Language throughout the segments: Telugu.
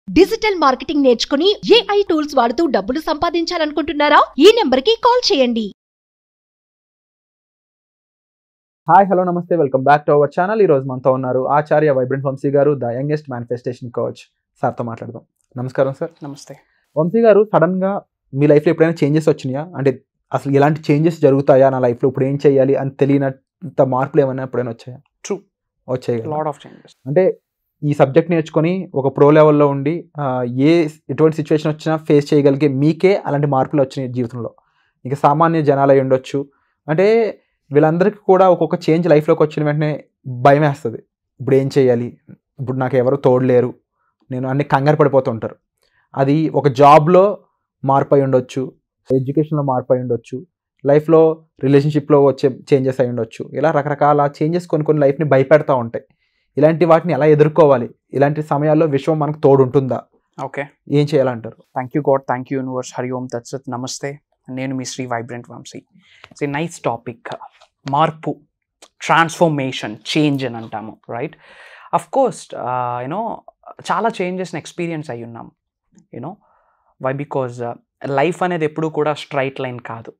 డిజిటల్ మార్కెటింగ్ నేర్చుకుని AI టూల్స్ వాడుతూ డబ్బులు సంపాదించాలనుకుంటున్నారా? ఈ నెంబర్కి కాల్ చేయండి. హాయ్ హలో నమస్తే, welcome back to our channel. ఈ రోజు మనతో ఉన్నారు ఆచార్య వైబ్రెంట్ వంశీ గారు, ద యంగెస్ట్ మేనిఫెస్టేషన్ కోచ్. సార్తో మాట్లాడదాం. నమస్కారం సార్. నమస్తే వంశీ గారు, సడన్గా మీ లైఫ్లో ఎప్పుడైనా చేంజెస్ వచ్చినాయా? అంటే అసలు ఎలాంటి చేంజెస్ జరుగుతాయా నా లైఫ్లో, ఇప్పుడు ఏం చేయాలి అని తెలియనంత మార్పులు ఏమైనా ఎప్పుడైనా వచ్చాయా? ట్రూ, వచ్చాయి. Lot of changes. అంటే ఈ సబ్జెక్ట్ నేర్చుకొని ఒక ప్రో లెవెల్లో ఉండి ఎటువంటి సిచ్యువేషన్ వచ్చినా ఫేస్ చేయగలిగే మీకే అలాంటి మార్పులు వచ్చినాయి జీవితంలో. ఇంకా సామాన్య జనాలు అయి ఉండొచ్చు. అంటే వీళ్ళందరికీ కూడా ఒక్కొక్క చేంజ్ లైఫ్లోకి వచ్చిన వెంటనే భయం వేస్తుంది. ఇప్పుడు ఏం చేయాలి, ఇప్పుడు నాకు ఎవరు తోడలేరు, నేను అన్ని కంగారు పడిపోతుంటారు. అది ఒక జాబ్లో మార్పు అయి ఉండొచ్చు, ఎడ్యుకేషన్లో మార్పు అయి ఉండొచ్చు, లైఫ్లో రిలేషన్షిప్లో వచ్చే చేంజెస్ అయి ఉండొచ్చు. ఇలా రకరకాల చేంజెస్ కొన్ని లైఫ్ని భయపెడతా ఉంటాయి. ఇలాంటి వాటిని ఎలా ఎదుర్కోవాలి? ఇలాంటి సమయాల్లో విశ్వం మనకు తోడుంటుందా? ఓకే, ఏం చేయాలంటారు? Thank you God, thank you universe, Hari Om తత్సత్. నమస్తే, నేను మీ Sri vibrant Vamshi. It's a nice topic. మార్పు, ట్రాన్స్ఫర్మేషన్, చేంజ్ అని అంటాము, రైట్? అఫ్ కోర్స్ యూనో చాలా చేంజెస్ని ఎక్స్పీరియన్స్ అయ్యి ఉన్నాం. You know why? బికాజ్ లైఫ్ అనేది ఎప్పుడు కూడా స్ట్రైట్ లైన్ కాదు.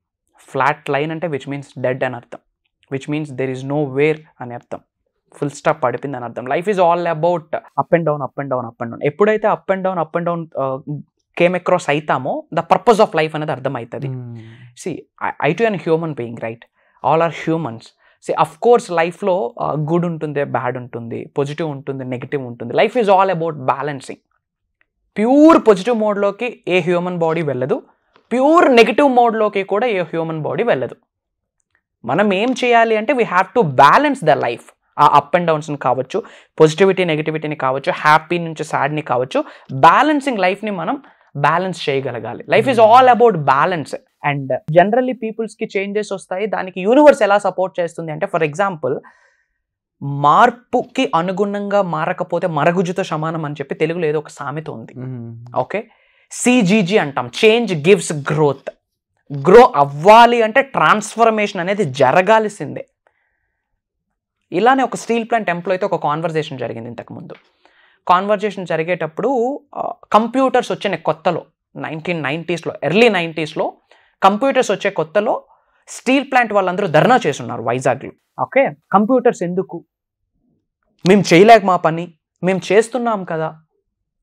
ఫ్లాట్ లైన్ అంటే విచ్ మీన్స్ డెడ్ అని అర్థం, which means there is no where అని అర్థం. ఫుల్ స్టాప్ పడిపోయింది అని అర్థం. Life is all about up and down, up and down, up and down. ఎప్పుడైతే up and down came across అవుతామో ద పర్పస్ ఆఫ్ లైఫ్ అనేది అర్థమవుతుంది. See I too an human being, right? All are humans. See of course లైఫ్లో గుడ్ ఉంటుంది, బ్యాడ్ ఉంటుంది, పాజిటివ్ ఉంటుంది, నెగిటివ్ ఉంటుంది. Life is all about balancing. Pure positive మోడ్లోకి ఏ హ్యూమన్ బాడీ వెళ్ళదు, ప్యూర్ నెగిటివ్ మోడ్లోకి కూడా ఏ హ్యూమన్ బాడీ వెళ్ళదు. మనం ఏం చేయాలి అంటే we have to balance the life. ఆ అప్ అండ్ డౌన్స్ని కావచ్చు, పాజిటివిటీ నెగిటివిటీని కావచ్చు, హ్యాపీ నుంచి సాడ్ని కావచ్చు, బ్యాలెన్సింగ్ లైఫ్ని మనం బ్యాలెన్స్ చేయగలగాలి. Life is all about balance. And generally పీపుల్స్కి చేంజెస్ వస్తాయి, దానికి యూనివర్స్ ఎలా సపోర్ట్ చేస్తుంది అంటే, ఫర్ ఎగ్జాంపుల్, మార్పుకి అనుగుణంగా మారకపోతే మరగుజ్జుతో సమానం అని చెప్పి తెలుగులో ఏదో ఒక సామెత ఉంది. ఓకే, CGG అంటాం, చేంజ్ గివ్స్ గ్రోత్. గ్రో అవ్వాలి అంటే ట్రాన్స్ఫర్మేషన్ అనేది జరగాల్సిందే. ఇలానే ఒక స్టీల్ ప్లాంట్ ఎంప్లాయ్తో ఒక కాన్వర్జేషన్ జరిగింది ఇంతకుముందు. కాన్వర్జేషన్ జరిగేటప్పుడు కంప్యూటర్స్ వచ్చిన కొత్తలో 1990s, ఎర్లీ 90s కంప్యూటర్స్ వచ్చే కొత్తలో స్టీల్ ప్లాంట్ వాళ్ళందరూ ధర్నా చేస్తున్నారు వైజాగ్లో. ఓకే, కంప్యూటర్స్ ఎందుకు, మేము చేయలేక మా పని మేము చేస్తున్నాం కదా,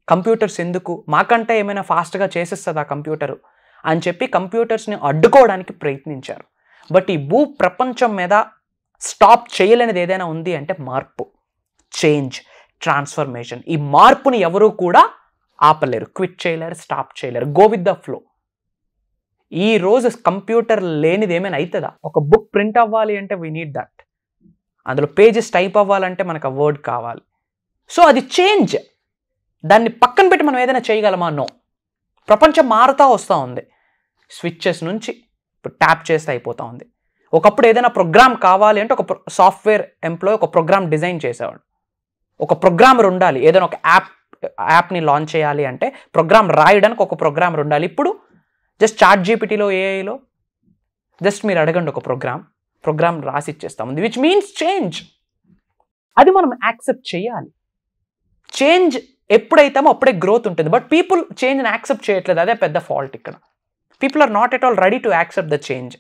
కంప్యూటర్స్ ఎందుకు, మాకంటే ఏమైనా ఫాస్ట్గా చేసేస్తుందా కంప్యూటరు అని చెప్పి కంప్యూటర్స్ని అడ్డుకోవడానికి ప్రయత్నించారు. బట్ ఈ భూ ప్రపంచం మీద స్టాప్ చేయలేనిది ఏదైనా ఉంది అంటే మార్పు, చేంజ్, ట్రాన్స్ఫర్మేషన్. ఈ మార్పుని ఎవరూ కూడా ఆపలేరు, క్విట్ చేయలేరు, స్టాప్ చేయలేరు. Go with the flow. ఈ రోజు కంప్యూటర్ లేనిది ఏమైనా అవుతుందా? ఒక బుక్ ప్రింట్ అవ్వాలి అంటే వీ నీడ్ దట్. అందులో పేజెస్ టైప్ అవ్వాలంటే మనకు ఆ వర్డ్ కావాలి. సో అది చేంజ్. దాన్ని పక్కన పెట్టి మనం ఏదైనా చేయగలమా? నో. ప్రపంచం మారుతూ వస్తూ ఉంది. స్విచ్చెస్ నుంచి ఇప్పుడు ట్యాప్ చేస్తే అయిపోతూ ఉంది. ఒకప్పుడు ఏదైనా ప్రోగ్రామ్ కావాలి అంటే ఒక సాఫ్ట్వేర్ ఎంప్లాయ్ ఒక ప్రోగ్రామ్ డిజైన్ చేసేవాడు. ఒక ప్రోగ్రామర్ ఉండాలి. ఏదైనా ఒక యాప్ని లాంచ్ చేయాలి అంటే ప్రోగ్రామ్ రాయడానికి ఒక ప్రోగ్రామర్ ఉండాలి. ఇప్పుడు జస్ట్ ChatGPTలో, AIలో జస్ట్ మీరు అడగండి ఒక ప్రోగ్రామ్ రాసి ఇచ్చేస్తాం, విచ్ మీన్స్ చేంజ్. అది మనం యాక్సెప్ట్ చేయాలి. చేంజ్ ఎప్పుడైతామో అప్పుడే గ్రోత్ ఉంటుంది. బట్ పీపుల్ చేంజ్ని యాక్సెప్ట్ చేయట్లేదు. అదే పెద్ద ఫాల్ట్ ఇక్కడ. People are not at all ready to accept the change.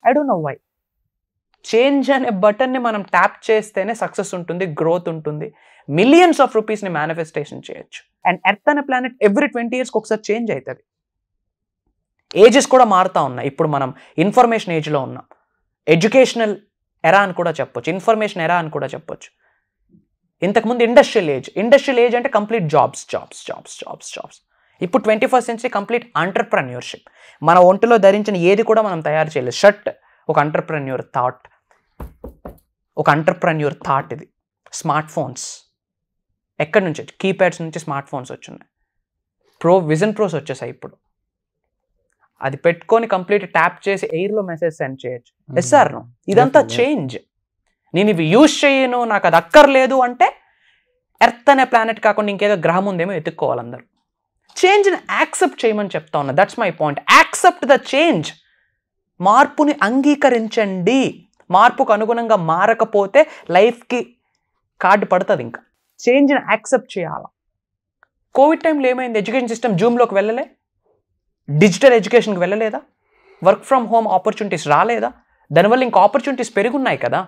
I don't know why. Change అనే బటన్ని మనం ట్యాప్ చేస్తేనే సక్సెస్ ఉంటుంది, గ్రోత్ ఉంటుంది, మిలియన్స్ ఆఫ్ రూపీస్ని మేనిఫెస్టేషన్ చేయొచ్చు. అండ్ ఎర్త్ అనే ప్లానెట్ ఎవ్రీ 20 yearsకి ఒకసారి చేంజ్ అవుతుంది. ఏజెస్ కూడా మారుతూ ఉన్నాయి. ఇప్పుడు మనం ఇన్ఫర్మేషన్ ఏజ్లో ఉన్నాం. ఎడ్యుకేషనల్ ఎరా అని కూడా చెప్పొచ్చు, ఇన్ఫర్మేషన్ ఎరా అని కూడా చెప్పొచ్చు. ఇంతకుముందు ఇండస్ట్రియల్ ఏజ్ అంటే కంప్లీట్ జాబ్స్. ఇప్పుడు 21st century కంప్లీట్ ఎంటర్‌ప్రెన్యూర్‌షిప్. మన ఒంటిలో ధరించిన ఏది కూడా మనం తయారు చేయలేదు. షర్ట్ ఒక ఎంటర్‌ప్రెన్యూర్ థాట్, ఇది. స్మార్ట్ ఫోన్స్ ఎక్కడి నుంచి వచ్చి, కీప్యాడ్స్ నుంచి స్మార్ట్ ఫోన్స్ వచ్చున్నాయి. విజన్ ప్రోస్ వచ్చేసాయి ఇప్పుడు. అది పెట్టుకొని కంప్లీట్ ట్యాప్ చేసి ఎయిర్లో మెసేజ్ సెండ్ చేయొచ్చు. Yes or no? ఇదంతా చేంజ్. నేను ఇవి యూజ్ చేయను, నాకు అది అక్కర్లేదు అంటే ఎర్త్ అనే ప్లానెట్ కాకుండా ఇంకేదో గ్రహం ఉందేమో ఎత్తుక్కోవాలి అందరూ. చేంజ్ని యాక్సెప్ట్ చేయమని చెప్తా ఉన్నా. That's my point. Accept the change. మార్పుని అంగీకరించండి. మార్పుకు అనుగుణంగా మారకపోతే లైఫ్కి కార్డు పడుతుంది. ఇంకా చేంజ్ని యాక్సెప్ట్ చేయాలి. కోవిడ్ టైంలో ఏమైంది? ఎడ్యుకేషన్ సిస్టమ్ జూమ్లోకి వెళ్ళలే, డిజిటల్ ఎడ్యుకేషన్కి వెళ్ళలేదా, వర్క్ ఫ్రమ్ హోమ్ ఆపర్చునిటీస్ రాలేదా? దానివల్ల ఇంకా ఆపర్చునిటీస్ పెరుగున్నాయి కదా.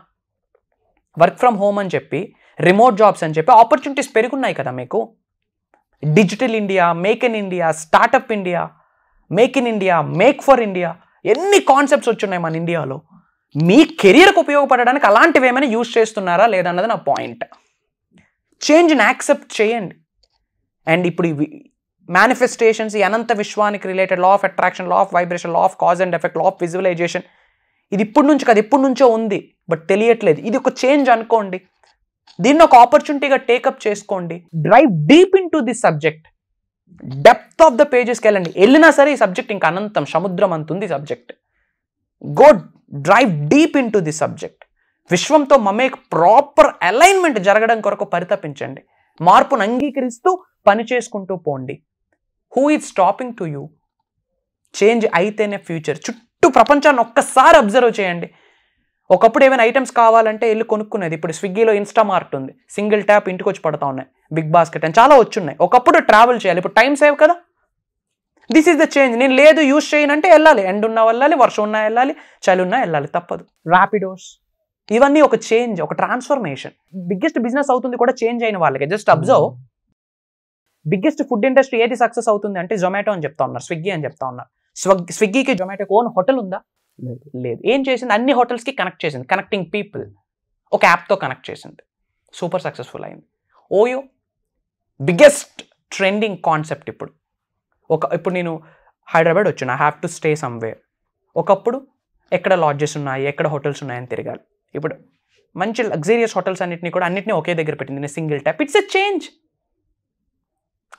వర్క్ ఫ్రమ్ హోమ్ అని చెప్పి, రిమోట్ జాబ్స్ అని చెప్పి ఆపర్చునిటీస్ పెరుగున్నాయి కదా మీకు. Digital India, make in India, startup India, make in India, make for India, ఎన్ని కాన్సెప్ట్స్ వచ్చున్నాయి మన ఇండియాలో. మీ కెరియర్కి ఉపయోగపడడానికి అలాంటివి ఏమైనా యూజ్ చేస్తున్నారా లేదా అన్నది నా పాయింట్. చేంజ్ని యాక్సెప్ట్ చేయండి. అండ్ ఇప్పుడు మేనిఫెస్టేషన్స్, ఈ అనంత విశ్వానికి related law of attraction, law of vibration, law of cause and effect, law of visualization, ఇది ఇప్పటి నుంచి కాదు ఎప్పటి నుంచో ఉంది, బట్ తెలియట్లేదు. ఇది ఒక చేంజ్ అనుకోండి, దీన్ని ఒక ఆపర్చునిటీగా టేకప్ చేసుకోండి. Drive deep into this subject, depth of the పేజెస్కి వెళ్ళండి. వెళ్ళినా సరే ఈ సబ్జెక్ట్ ఇంకా అనంతం, సముద్రం అంత ఉంది subject. Go drive deep into this subject. విశ్వంతో మమేక్ ప్రాపర్ అలైన్మెంట్ జరగడం కొరకు పరితపించండి. మార్పును అంగీకరిస్తూ పని చేసుకుంటూ పోండి. Who is stopping to you? Change అయితేనే ఫ్యూచర్. చుట్టూ ప్రపంచాన్ని ఒక్కసారి అబ్జర్వ్ చేయండి. ఒకప్పుడు ఏమైనా ఐటమ్స్ కావాలంటే వెళ్ళి కొనుక్కునేది. ఇప్పుడు స్విగ్గీలో ఇన్స్టామార్ట్ ఉంది, సింగిల్ ట్యాప్ ఇంటికి వచ్చి పడతా ఉన్నాయి. బిగ్ బాస్కెట్ అని చాలా వచ్చున్నాయి. ఒకప్పుడు ట్రావెల్ చేయాలి, ఇప్పుడు టైం సేవ్ కదా. This is the change. నేను లేదు యూజ్ చేయనంటే వెళ్ళాలి, ఎండ్ ఉన్నా వెళ్ళాలి, వర్షం ఉన్నా వెళ్ళాలి, చలి ఉన్నా వెళ్ళాలి, తప్పదు. ర్యాపిడోస్, ఇవన్నీ ఒక చేంజ్, ఒక ట్రాన్స్ఫర్మేషన్. బిగ్గెస్ట్ బిజినెస్ అవుతుంది కూడా చేంజ్ అయిన వాళ్ళకి. Just observe, biggest food industry ఏది సక్సెస్ అవుతుంది అంటే జొమాటో అని చెప్తా ఉన్నారు, స్విగ్గీ అని చెప్తా ఉన్నారు. స్విగ్గీకి జొమాటోకి ఓన్ హోటల్ ఉందా? లేదు. ఏం చేసింది? అన్ని హోటల్స్కి కనెక్ట్ చేసింది, కనెక్టింగ్ పీపుల్, ఒక యాప్తో కనెక్ట్ చేసింది, సూపర్ సక్సెస్ఫుల్ అయింది. OYO biggest trending concept. ఇప్పుడు నేను హైదరాబాద్ వచ్చాను, I have to stay somewhere. ఒకప్పుడు ఎక్కడ లాడ్జెస్ ఉన్నాయి, ఎక్కడ హోటల్స్ ఉన్నాయని తిరగాలి. ఇప్పుడు మంచి లగ్జరియస్ హోటల్స్ అన్నిటిని ఒకే దగ్గర పెట్టింది, single tap. It's a change.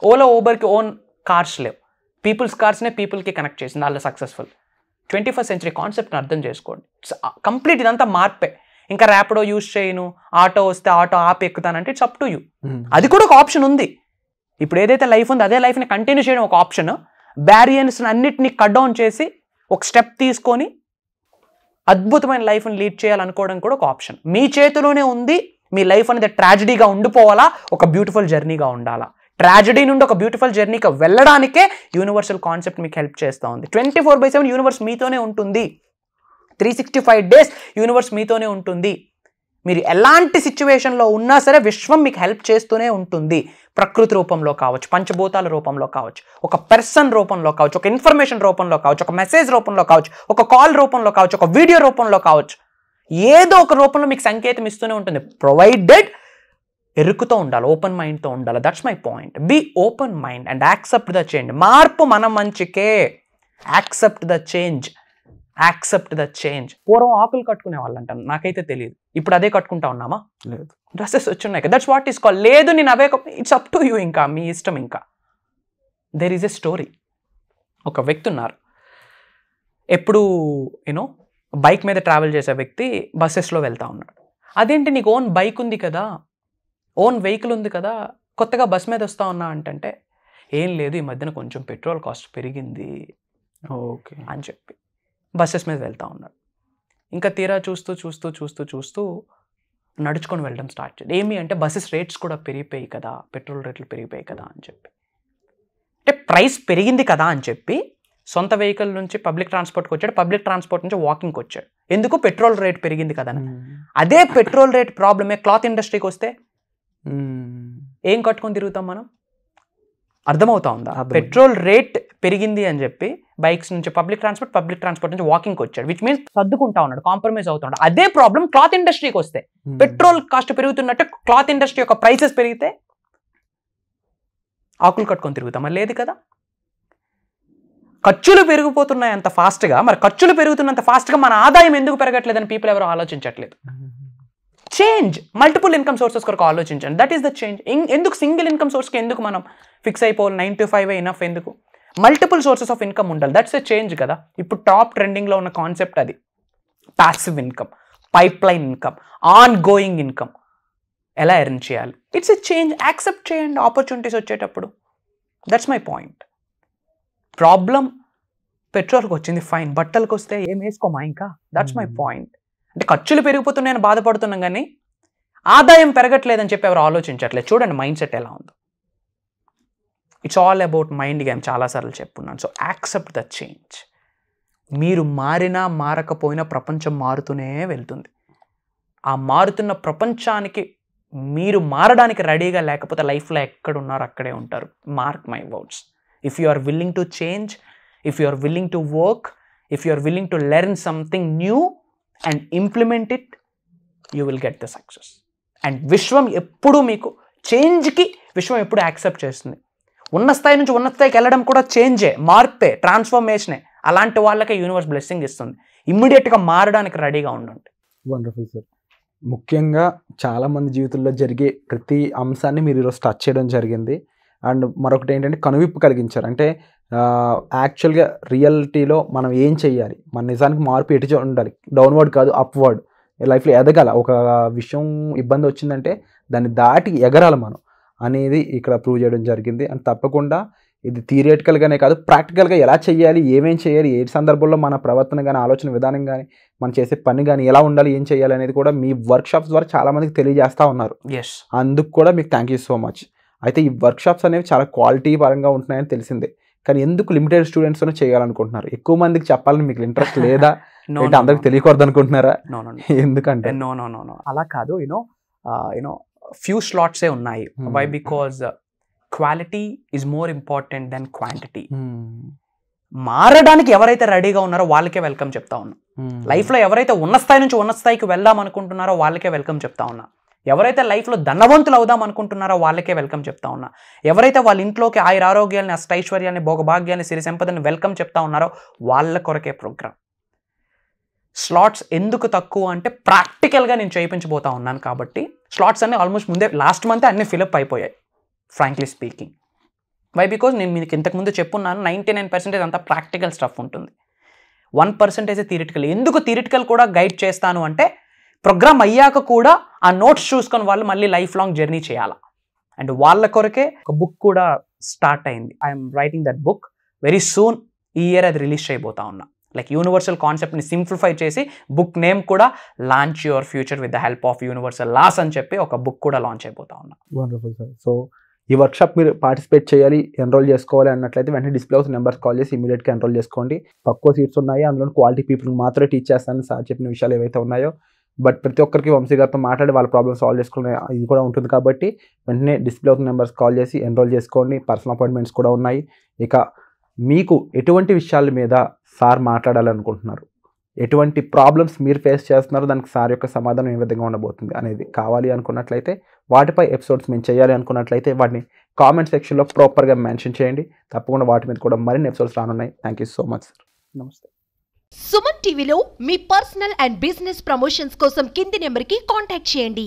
Ola, ఊబర్కి ఓన్ కార్స్ లేవు, పీపుల్స్ కార్స్నే పీపుల్కి కనెక్ట్ చేసింది, వాళ్ళు సక్సెస్ఫుల్. 21st century కాన్సెప్ట్ని అర్థం చేసుకోండి. కంప్లీట్ ఇదంతా మార్పే. ఇంకా ర్యాపిడో యూజ్ చేయను, ఆటో వస్తే ఆటో ఆపి ఎక్కుతానంటే ఇట్స్ అప్ టు యూ. అది కూడా ఒక ఆప్షన్ ఉంది. ఇప్పుడు ఏదైతే లైఫ్ ఉందో అదే లైఫ్ని కంటిన్యూ చేయడం ఒక ఆప్షన్. బ్యారియర్స్ని అన్నిటిని కట్ డౌన్ చేసి ఒక స్టెప్ తీసుకొని అద్భుతమైన లైఫ్ని లీడ్ చేయాలనుకోవడం కూడా ఒక ఆప్షన్. మీ చేతిలోనే ఉంది. మీ లైఫ్ అనేది ట్రాజడీగా ఉండిపోవాలా, ఒక బ్యూటిఫుల్ జర్నీగా ఉండాలా? ట్రాజడీ నుండి ఒక బ్యూటిఫుల్ జర్నీకి వెళ్ళడానికే యూనివర్సల్ కాన్సెప్ట్ మీకు హెల్ప్ చేస్తూ ఉంది. 24/7 యూనివర్స్ మీతోనే ఉంటుంది. 365 days యూనివర్స్ మీతోనే ఉంటుంది. మీరు ఎలాంటి సిచ్యువేషన్లో ఉన్నా సరే విశ్వం మీకు హెల్ప్ చేస్తూనే ఉంటుంది. ప్రకృతి రూపంలో కావచ్చు, పంచభూతాల రూపంలో కావచ్చు, ఒక పర్సన్ రూపంలో కావచ్చు, ఒక ఇన్ఫర్మేషన్ రూపంలో కావచ్చు, ఒక మెసేజ్ రూపంలో కావచ్చు, ఒక కాల్ రూపంలో కావచ్చు, ఒక వీడియో రూపంలో కావచ్చు, ఏదో ఒక రూపంలో మీకు సంకేతం ఇస్తూనే ఉంటుంది. ప్రొవైడెడ్ ఎరుకుతో ఉండాలి, ఓపెన్ మైండ్తో ఉండాలి. That's my point. Be open mind and accept the change. మార్పు మన మంచికే. Accept the change, accept the change. పూర్వం ఆకులు కట్టుకునే వాళ్ళు అంటాను, నాకైతే తెలియదు. ఇప్పుడు అదే కట్టుకుంటా ఉన్నామా? లేదు. డ్రెస్సెస్ వచ్చున్నాయి కదా, దట్స్ వాట్ ఈస్ కాల్. లేదు నేను అవే, ఇట్స్ అప్ టు యూ, ఇంకా మీ ఇష్టం. ఇంకా దెర్ ఈజ్ ఎ స్టోరీ. ఒక వ్యక్తి ఉన్నారు, ఎప్పుడు బైక్ మీద ట్రావెల్ చేసే వ్యక్తి బస్సెస్లో వెళ్తా ఉన్నాడు. అదేంటి నీకు ఓన్ బైక్ ఉంది కదా, ఓన్ వెహికల్ ఉంది కదా, కొత్తగా బస్ మీద వస్తా ఉన్నా అంటే, ఏం లేదు ఈ మధ్యన కొంచెం పెట్రోల్ కాస్ట్ పెరిగింది ఓకే అని చెప్పి బస్సెస్ మీద వెళ్తూ ఉన్నాడు. ఇంకా తీరా చూస్తూ చూస్తూ చూస్తూ చూస్తూ నడుచుకొని వెళ్ళడం స్టార్ట్ చేయాలి. ఏమి అంటే బస్సెస్ రేట్స్ కూడా పెరిగిపోయాయి కదా, పెట్రోల్ రేట్లు పెరిగిపోయాయి కదా అని చెప్పి. అంటే ప్రైస్ పెరిగింది కదా అని చెప్పి సొంత వెహికల్ నుంచి పబ్లిక్ ట్రాన్స్పోర్ట్కి వచ్చాడు, పబ్లిక్ ట్రాన్స్పోర్ట్ నుంచి వాకింగ్కి వచ్చాడు. ఎందుకు? పెట్రోల్ రేట్ పెరిగింది కదా. అదే పెట్రోల్ రేట్ ప్రాబ్లమే క్లాత్ ఇండస్ట్రీకి వస్తే ఏం కట్టుకొని తిరుగుతాం మనం? అర్థమవుతా ఉందా? పెట్రోల్ రేట్ పెరిగింది అని చెప్పి బైక్స్ నుంచి పబ్లిక్ ట్రాన్స్పోర్ట్ నుంచి వాకింగ్కి వచ్చాడు, విచ్ మీన్స్ సర్దుకుంటా ఉన్నాడు, కాంప్రమైజ్ అవుతా ఉన్నాడు. అదే ప్రాబ్లం క్లాత్ ఇండస్ట్రీకి వస్తే, పెట్రోల్ కాస్ట్ పెరుగుతున్నట్టు క్లాత్ ఇండస్ట్రీ యొక్క ప్రైసెస్ పెరిగితే ఆకులు కట్టుకొని తిరుగుతామా? లేదు కదా. ఖర్చులు పెరిగిపోతున్నాయి అంత ఫాస్ట్గా, మరి ఖర్చులు పెరుగుతున్నంత ఫాస్ట్గా మన ఆదాయం ఎందుకు పెరగట్లేదని పీపుల్ ఎవరు ఆలోచించట్లేదు. చేంజ్, మల్టిపుల్ ఇన్కమ్ సోర్సెస్ కొరకు ఆలోచించండి. That is the change. ఎందుకు సింగిల్ ఇన్కమ్ సోర్స్కి ఎందుకు మనం ఫిక్స్ అయిపోవాలి? 9 to 5 ఇనఫ్. ఎందుకు? మల్టిపుల్ సోర్సెస్ ఆఫ్ ఇన్కమ్ ఉండాలి. దట్స్ ఎ చేంజ్ కదా. ఇప్పుడు టాప్ ట్రెండింగ్లో ఉన్న కాన్సెప్ట్ అది. Passive income, pipe line income, on going income. ఎలా ఎర్న్ చేయాలి? It's a change. యాక్సెప్ట్ చేయండి ఆపర్చునిటీస్ వచ్చేటప్పుడు. That's my point. ప్రాబ్లం పెట్రోల్కి వచ్చింది, ఫైన్. బట్టలకు వస్తే ఏం వేసుకోమా ఇంకా? That's my point. అంటే ఖర్చులు పెరిగిపోతున్నాయని బాధపడుతున్నాం కానీ ఆదాయం పెరగట్లేదని చెప్పి ఎవరు ఆలోచించట్లేదు. చూడండి మైండ్ సెట్ ఎలా ఉందో. It's all about mind game, చాలాసార్లు చెప్పున్నాను. So accept the change. మీరు మారినా మారకపోయినా ప్రపంచం మారుతూనే వెళ్తుంది. ఆ మారుతున్న ప్రపంచానికి మీరు మారడానికి రెడీగా లేకపోతే లైఫ్లో ఎక్కడున్నారో అక్కడే ఉంటారు. Mark my words. If you are willing to change, if you are willing to work, if you are willing to learn something new and implement it, you will get the success. And విశ్వం ఎప్పుడూ మీకు చేంజ్కి విశ్వం ఎప్పుడు యాక్సెప్ట్ చేస్తుంది. ఉన్న స్థాయి నుంచి ఉన్న స్థాయికి వెళ్ళడం కూడా చేంజే, మార్పే, ట్రాన్స్ఫర్మేషనే. అలాంటి వాళ్ళకే యూనివర్స్ బ్లెస్సింగ్ ఇస్తుంది. ఇమ్మీడియట్గా మారడానికి రెడీగా ఉండండి. Wonderful sir. ముఖ్యంగా చాలామంది జీవితంలో జరిగే ప్రతి అంశాన్ని మీరు ఈరోజు టచ్ చేయడం జరిగింది. అండ్ మరొకటి ఏంటంటే కనువిప్పు కలిగించారు. అంటే యాక్చువల్గా రియాలిటీలో మనం ఏం చేయాలి, మన నిజానికి మార్పు ఎటు ఉండాలి, డౌన్వర్డ్ కాదు అప్వర్డ్, లైఫ్లో ఎదగాల. ఒక విషయం ఇబ్బంది వచ్చిందంటే దాన్ని దాటి ఎగరాలి మనం అనేది ఇక్కడ ప్రూవ్ చేయడం జరిగింది. అండ్ తప్పకుండా ఇది థియరిటికల్గానే కాదు, ప్రాక్టికల్గా ఎలా చేయాలి, ఏమేం చేయాలి, ఏ సందర్భంలో మన ప్రవర్తన కానీ, ఆలోచన విధానం కానీ, మనం చేసే పని కానీ ఎలా ఉండాలి, ఏం చేయాలి అనేది కూడా మీ వర్క్షాప్స్ ద్వారా చాలామందికి తెలియజేస్తూ ఉన్నారు. అందుకు కూడా మీకు థ్యాంక్ యూ సో మచ్. అయితే ఈ వర్క్షాప్స్ అనేవి చాలా క్వాలిటీ పరంగా ఉంటున్నాయని తెలిసిందే, కానీ ఎందుకు లిమిటెడ్ స్టూడెంట్స్తోనే చేయాలనుకుంటున్నారు? ఎక్కువ మందికి చెప్పాలని మీకు ఇంట్రెస్ట్ లేదా? అందరికి తెలియకూడదు అనుకుంటున్నారా? ఎందుకంటే అలా కాదు. యూనో ఫ్యూ స్లాట్సే ఉన్నాయి. Why? Because quality is more important than quantity. మారడానికి ఎవరైతే రెడీగా ఉన్నారో వాళ్ళకే వెల్కమ్ చెప్తా ఉన్నా. లైఫ్లో ఎవరైతే ఉన్న స్థాయి నుంచి ఉన్న స్థాయికి వెళ్దాం అనుకుంటున్నారో వాళ్ళకే వెల్కమ్ చెప్తా ఉన్నా. ఎవరైతే లైఫ్లో ధనవంతులు అవుదాం అనుకుంటున్నారో వాళ్ళకే వెల్కమ్ చెప్తా ఉన్నా. ఎవరైతే వాళ్ళ ఇంట్లోకి ఆయురారోగ్యాన్ని, అష్టైశ్వర్యాన్ని, భోగభాగ్యాన్ని, సిరి సంపదని వెల్కమ్ చెప్తా ఉన్నారో వాళ్ళ కొరకే ప్రోగ్రామ్. స్లాట్స్ ఎందుకు తక్కువ అంటే ప్రాక్టికల్గా నేను చేయించబోతా ఉన్నాను కాబట్టి. స్లాట్స్ అన్నీ ఆల్మోస్ట్ ముందే లాస్ట్ మంత్ అన్నీ ఫిలప్ అయిపోయాయి, ఫ్రాంక్లీ స్పీకింగ్. వై? బికాజ్ నేను మీకు ఇంతకుముందు చెప్పున్నాను 99% అంతా ప్రాక్టికల్ స్టఫ్ ఉంటుంది, 1% థియరిటికల్. ఎందుకు థియరిటికల్ కూడా గైడ్ చేస్తాను అంటే ప్రోగ్రామ్ అయ్యాక కూడా ఆ నోట్స్ చూసుకొని వాళ్ళు మళ్ళీ లైఫ్ లాంగ్ జర్నీ చేయాలా. అండ్ వాళ్ళ కొరకే ఒక బుక్ కూడా స్టార్ట్ అయింది. I'm writing that book very soon. ఈ ఇయర్ అది రిలీజ్ చేయబోతా ఉన్నా. లైక్ యూనివర్సల్ కాన్సెప్ట్ని సింప్లిఫై చేసి బుక్ నేమ్ కూడా launch your future with the help of universal laws అని చెప్పి ఒక బుక్ కూడా లాంచ్ అయిపోతా ఉన్నా. Wonderful sir. సో ఈ వర్క్షాప్ మీరు పార్టిసిపేట్ చేయాలి, ఎన్రోల్ చేసుకోవాలి అన్నట్లయితే వెంటనే డిస్ప్లే అవుతున్న నెంబర్స్ కాల్ చేసి ఇమీడియట్గా ఎన్రోల్ చేసుకోండి. తక్కువ సీట్స్ ఉన్నాయి, అందులో క్వాలిటీ పీపుల్కి మాత్రమే టీచ్ చేస్తానని సార్ చెప్పిన విషయాలు ఏవైతే ఉన్నాయో, బట్ ప్రతి ఒక్కరికి వంశీ గారితో మాట్లాడి వాళ్ళ ప్రాబ్లమ్ సాల్వ్ చేసుకునే ఇది కూడా ఉంటుంది కాబట్టి వెంటనే డిస్ప్లే అవుతున్న నెంబర్స్ కాల్ చేసి ఎన్రోల్ చేసుకోండి. పర్సనల్ అపాయింట్మెంట్స్ కూడా ఉన్నాయి. ఇక మీకు ఎటువంటి విషయాల మీద సార్ మాట్లాడాలనుకుంటున్నారు, ఎటువంటి ప్రాబ్లమ్స్ మీరు ఫేస్ చేస్తున్నారో దానికి సార్ యొక్క సమాధానం ఏ విధంగా ఉండబోతుంది అనేది కావాలి అనుకున్నట్లయితే, వాటిపై ఎపిసోడ్స్ మేము చేయాలి అనుకున్నట్లయితే వాటిని కామెంట్ సెక్షన్లో ప్రాపర్గా మెన్షన్ చేయండి. తప్పకుండా వాటి మీద కూడా మరిన్ని ఎపిసోడ్స్ రానున్నాయి. Thank you so much sir. నమస్తే. సుమన్ టీవీలో మీ పర్సనల్ అండ్ బిజినెస్ ప్రమోషన్స్ కోసం కింది నెంబర్కి కాంటాక్ట్ చేయండి.